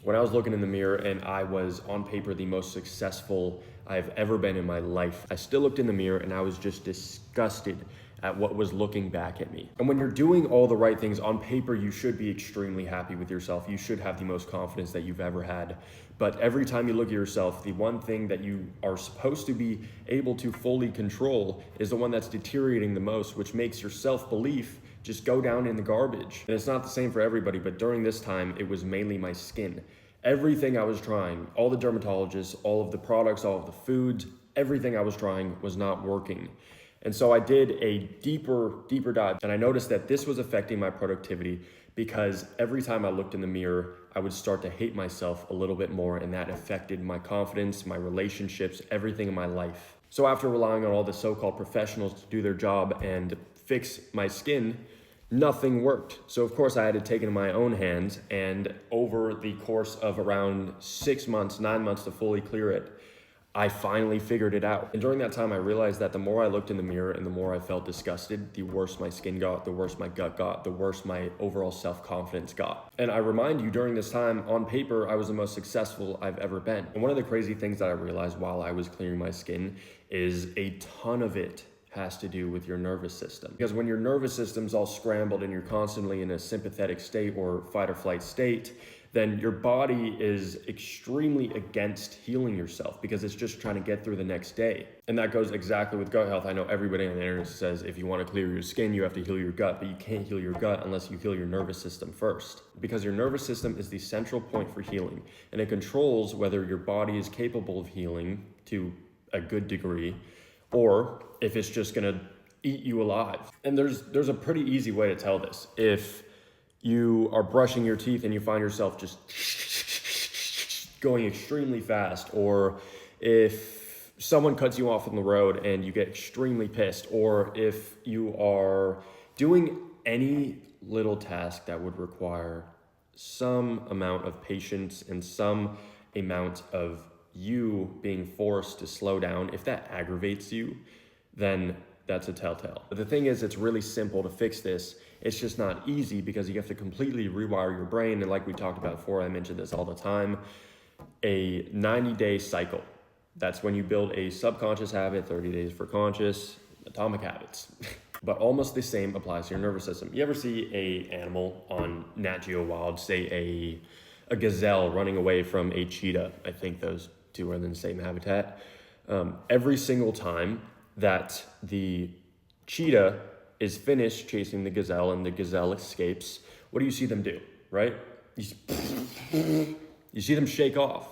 When I was looking in the mirror and I was on paper the most successful I've ever been in my life, I still looked in the mirror and I was just disgusted at what was looking back at me. And when you're doing all the right things on paper, you should be extremely happy with yourself. You should have the most confidence that you've ever had. But every time you look at yourself, the one thing that you are supposed to be able to fully control is the one that's deteriorating the most, which makes your self-belief just go down in the garbage. And it's not the same for everybody, but during this time, it was mainly my skin. Everything I was trying, all the dermatologists, all of the products, all of the foods, everything I was trying was not working. And so I did a deeper dive, and I noticed that this was affecting my productivity because every time I looked in the mirror, I would start to hate myself a little bit more, and that affected my confidence, my relationships, everything in my life. So after relying on all the so-called professionals to do their job and fix my skin, nothing worked. So of course I had to take it in my own hands, and over the course of around 6 months, 9 months to fully clear it, I finally figured it out. And during that time, I realized that the more I looked in the mirror and the more I felt disgusted, the worse my skin got, the worse my gut got, the worse my overall self-confidence got. And I remind you, during this time, on paper, I was the most successful I've ever been. And one of the crazy things that I realized while I was clearing my skin is a ton of it has to do with your nervous system. Because when your nervous system's all scrambled and you're constantly in a sympathetic state or fight or flight state, then your body is extremely against healing yourself because it's just trying to get through the next day. And that goes exactly with gut health. I know everybody on the internet says if you want to clear your skin, you have to heal your gut, but you can't heal your gut unless you heal your nervous system first. Because your nervous system is the central point for healing, and it controls whether your body is capable of healing to a good degree, or if it's just gonna eat you alive. And there's a pretty easy way to tell this. If you are brushing your teeth and you find yourself just going extremely fast, or if someone cuts you off on the road and you get extremely pissed, or if you are doing any little task that would require some amount of patience and some amount of you being forced to slow down, if that aggravates you, then that's a telltale. But the thing is, it's really simple to fix this. It's just not easy because you have to completely rewire your brain. And like we talked about before, I mentioned this all the time, a 90-day cycle. That's when you build a subconscious habit, 30 days for conscious, atomic habits. But almost the same applies to your nervous system. You ever see a animal on Nat Geo Wild, say a gazelle running away from a cheetah? I think those two are in the same habitat. Every single time that the cheetah is finished chasing the gazelle and the gazelle escapes, what do you see them do, right? You see them shake off.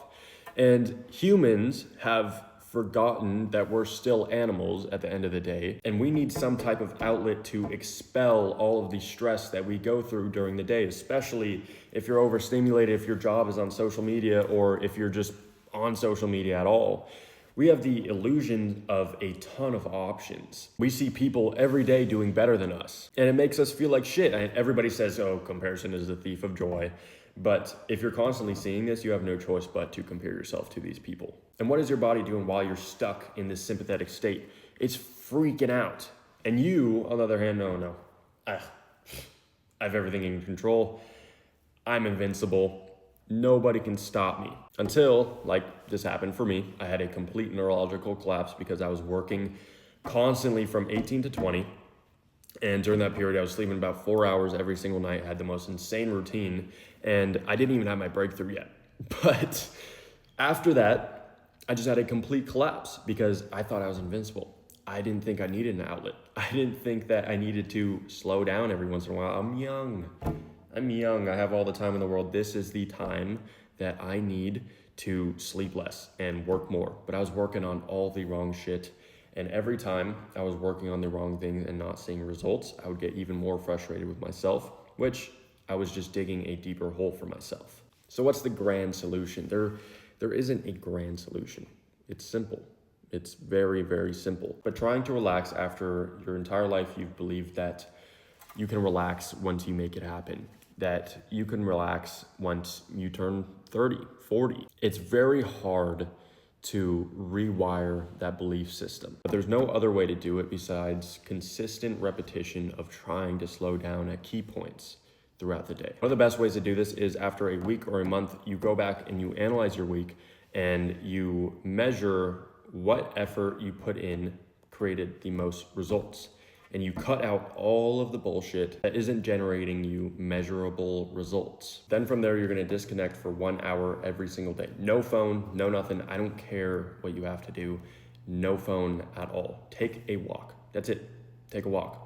And humans have forgotten that we're still animals at the end of the day, and we need some type of outlet to expel all of the stress that we go through during the day, especially if you're overstimulated, if your job is on social media, or if you're just on social media at all. We have the illusion of a ton of options. We see people every day doing better than us, and it makes us feel like shit. And everybody says, oh, comparison is the thief of joy. But if you're constantly seeing this, you have no choice but to compare yourself to these people. And what is your body doing while you're stuck in this sympathetic state? It's freaking out. And you, on the other hand, no. I have everything in control. I'm invincible. Nobody can stop me. Until, like this happened for me, I had a complete neurological collapse because I was working constantly from 18 to 20. And during that period, I was sleeping about 4 hours every single night. I had the most insane routine, and I didn't even have my breakthrough yet. But after that, I just had a complete collapse because I thought I was invincible. I didn't think I needed an outlet. I didn't think that I needed to slow down every once in a while. I'm young. I have all the time in the world. This is the time that I need to sleep less and work more. But I was working on all the wrong shit. And every time I was working on the wrong things and not seeing results, I would get even more frustrated with myself, which I was just digging a deeper hole for myself. So what's the grand solution? There isn't a grand solution. It's simple. It's very, very simple. But trying to relax after your entire life, you've believed that you can relax once you make it happen, that you can relax once you turn 30, 40. It's very hard to rewire that belief system. But there's no other way to do it besides consistent repetition of trying to slow down at key points. throughout the day. One of the best ways to do this is after a week or a month, you go back and you analyze your week and you measure what effort you put in created the most results. And you cut out all of the bullshit that isn't generating you measurable results. Then from there, you're gonna disconnect for 1 hour every single day. No phone, no nothing. I don't care what you have to do. No phone at all. Take a walk. That's it. Take a walk.